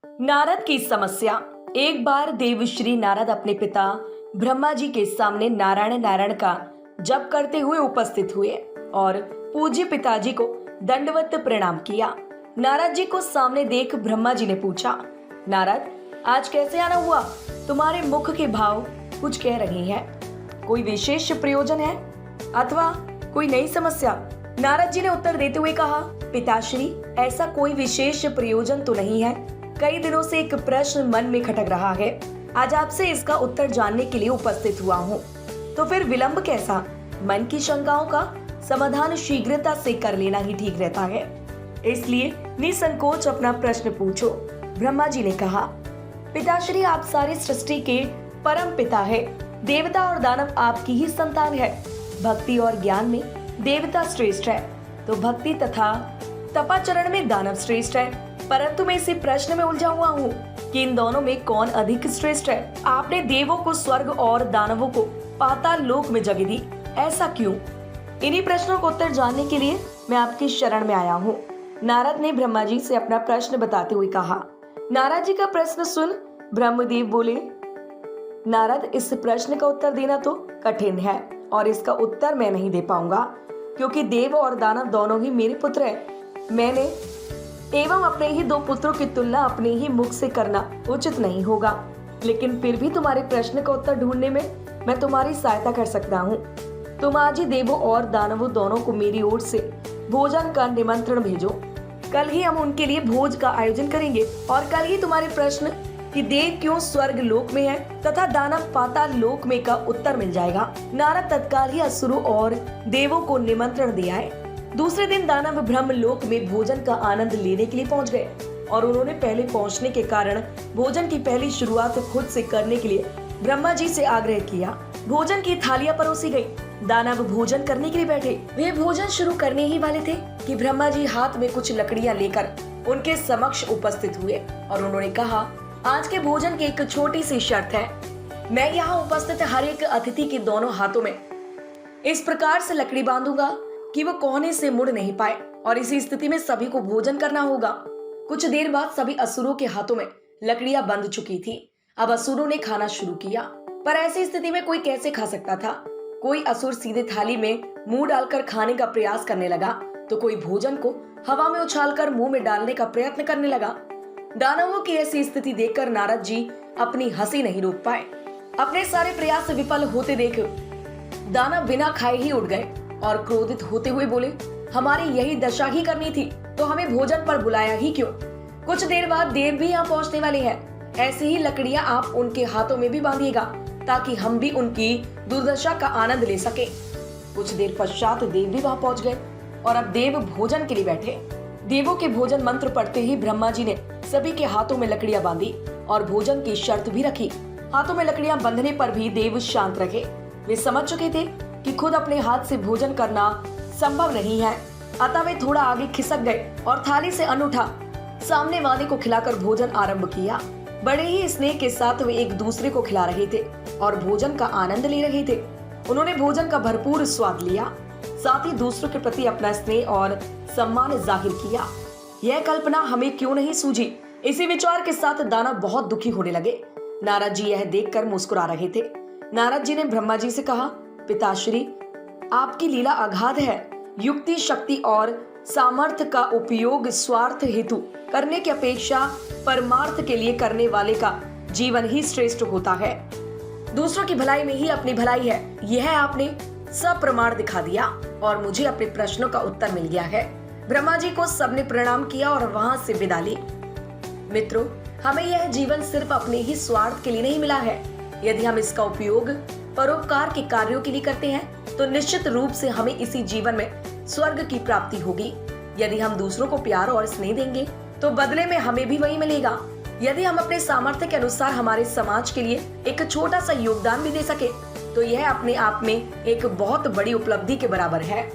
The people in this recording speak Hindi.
नारद की समस्या। एक बार देवश्री नारद अपने पिता ब्रह्मा जी के सामने नारायण नारायण का जप करते हुए उपस्थित हुए और पूज्य पिताजी को दंडवत प्रणाम किया। नारद जी को सामने देख ब्रह्मा जी ने पूछा, नारद आज कैसे आना हुआ? तुम्हारे मुख के भाव कुछ कह रही हैं। कोई विशेष प्रयोजन है अथवा कोई नई समस्या? नारद जी ने उत्तर देते हुए कहा, पिताश्री ऐसा कोई विशेष प्रयोजन तो नहीं है। कई दिनों से एक प्रश्न मन में खटक रहा है। आज आपसे इसका उत्तर जानने के लिए उपस्थित हुआ हूँ। तो फिर विलंब कैसा? मन की शंकाओं का समाधान शीघ्रता से कर लेना ही ठीक रहता है। इसलिए निसंकोच अपना प्रश्न पूछो। ब्रह्मा जी ने कहा, पिताश्री आप सारी सृष्टि के परम पिता है। देवता और दानव आपकी ही संतान है। भक्ति और ज्ञान में देवता श्रेष्ठ है तो भक्ति तथा तपाचरण में दानव श्रेष्ठ है। परंतु मैं इसी प्रश्न में उलझा हुआ हूँ कि इन दोनों में कौन अधिक श्रेष्ठ है। आपने देवों को स्वर्ग और दानवों को पाताल लोक में जगह दी, ऐसा क्यों? इन्हीं प्रश्नों का उत्तर जानने के लिए मैं आपकी शरण में आया हूँ। नारद ने ब्रह्मा जी से अपना प्रश्न बताते हुए कहा। नारद जी का प्रश्न सुन ब्रह्मदेव बोले, नारद इस प्रश्न का उत्तर देना तो कठिन है और इसका उत्तर मैं नहीं दे पाऊंगा, क्योंकि देव और दानव दोनों ही मेरे पुत्र हैं। मैंने एवं अपने ही दो पुत्रों की तुलना अपने ही मुख से करना उचित नहीं होगा। लेकिन फिर भी तुम्हारे प्रश्न का उत्तर ढूंढने में मैं तुम्हारी सहायता कर सकता हूँ। तुम आज ही देवों और दानवों दोनों को मेरी ओर से भोजन का निमंत्रण भेजो। कल ही हम उनके लिए भोज का आयोजन करेंगे और कल ही तुम्हारे प्रश्न कि देव क्यों स्वर्ग लोक में है तथा दानव पाताल लोक में का उत्तर मिल जाएगा। नारद तत्काल ही असुरों और देवों को निमंत्रण दिया है। दूसरे दिन दानव ब्रह्म लोक में भोजन का आनंद लेने के लिए पहुंच गए और उन्होंने पहले पहुंचने के कारण भोजन की पहली शुरुआत खुद से करने के लिए ब्रह्मा जी से आग्रह किया। भोजन की थालियां परोसी गई। दानव भोजन करने के लिए बैठे। वे भोजन शुरू करने ही वाले थे कि ब्रह्मा जी हाथ में कुछ लकड़ियां लेकर उनके समक्ष उपस्थित हुए और उन्होंने कहा, आज के भोजन की एक छोटी सी शर्त है। मैं यहाँ उपस्थित हर एक अतिथि के दोनों हाथों में इस प्रकार से लकड़ी बांधूंगा कि वो कोने से मुड़ नहीं पाए और इसी स्थिति में सभी को भोजन करना होगा। कुछ देर बाद सभी असुरों के हाथों में लकड़ियां बंध चुकी थी। अब असुरों ने खाना शुरू किया, पर ऐसी स्थिति में कोई कैसे खा सकता था? कोई असुर सीधे थाली में मुंह डालकर खाने का प्रयास करने लगा तो कोई भोजन को हवा में उछालकर मुंह में डालने का प्रयत्न करने लगा। दानवों की ऐसी स्थिति देखकर नारद जी अपनी हंसी नहीं रोक पाए। अपने सारे प्रयास विफल होते देख दानव बिना खाए ही उठ गए और क्रोधित होते हुए बोले, हमारी यही दशा ही करनी थी तो हमें भोजन पर बुलाया ही क्यों? कुछ देर बाद देव भी यहाँ पहुँचने वाले हैं। ऐसी ही लकड़ियां आप उनके हाथों में भी बांधिएगा ताकि हम भी उनकी दुर्दशा का आनंद ले सके। कुछ देर पश्चात देव भी वहाँ पहुँच गए और अब देव भोजन के लिए बैठे। देवों के भोजन मंत्र पढ़ते ही ब्रह्मा जी ने सभी के हाथों में लकड़ियां बांधी और भोजन की शर्त भी रखी। हाथों में लकड़ियां बंधने पर भी देव शांत रखे। वे समझ चुके थे कि खुद अपने हाथ से भोजन करना संभव नहीं है, अतः वे थोड़ा आगे खिसक गए और थाली से अन्न उठा सामने वाले को खिलाकर भोजन आरंभ किया। बड़े ही स्नेह के साथ वे एक दूसरे को खिला रहे थे और भोजन का आनंद ले रहे थे। उन्होंने भोजन का भरपूर स्वाद लिया, साथ ही दूसरों के प्रति अपना स्नेह और सम्मान जाहिर किया। यह कल्पना हमें क्यों नहीं सूझी? इसी विचार के साथ दानव बहुत दुखी होने लगे। नारद जी यह देखकर मुस्कुरा रहे थे। नारद जी ने ब्रह्मा जी से कहा, पिताश्री आपकी लीला अगाध है। युक्ति शक्ति और सामर्थ्य का उपयोग स्वार्थ हेतु करने की अपेक्षा परमार्थ के लिए करने वाले का जीवन ही श्रेष्ठ होता है। दूसरों की भलाई में ही अपनी भलाई है, यह आपने सप्रमाण दिखा दिया और मुझे अपने प्रश्नों का उत्तर मिल गया है। ब्रह्मा जी को सबने प्रणाम किया और वहां से विदा ली। मित्रों, हमें यह जीवन सिर्फ अपने ही स्वार्थ के लिए नहीं मिला है। यदि हम इसका उपयोग परोपकार के कार्यों के लिए करते हैं तो निश्चित रूप से हमें इसी जीवन में स्वर्ग की प्राप्ति होगी। यदि हम दूसरों को प्यार और स्नेह देंगे तो बदले में हमें भी वही मिलेगा। यदि हम अपने सामर्थ्य के अनुसार हमारे समाज के लिए एक छोटा सा योगदान भी दे सके तो यह अपने आप में एक बहुत बड़ी उपलब्धि के बराबर है।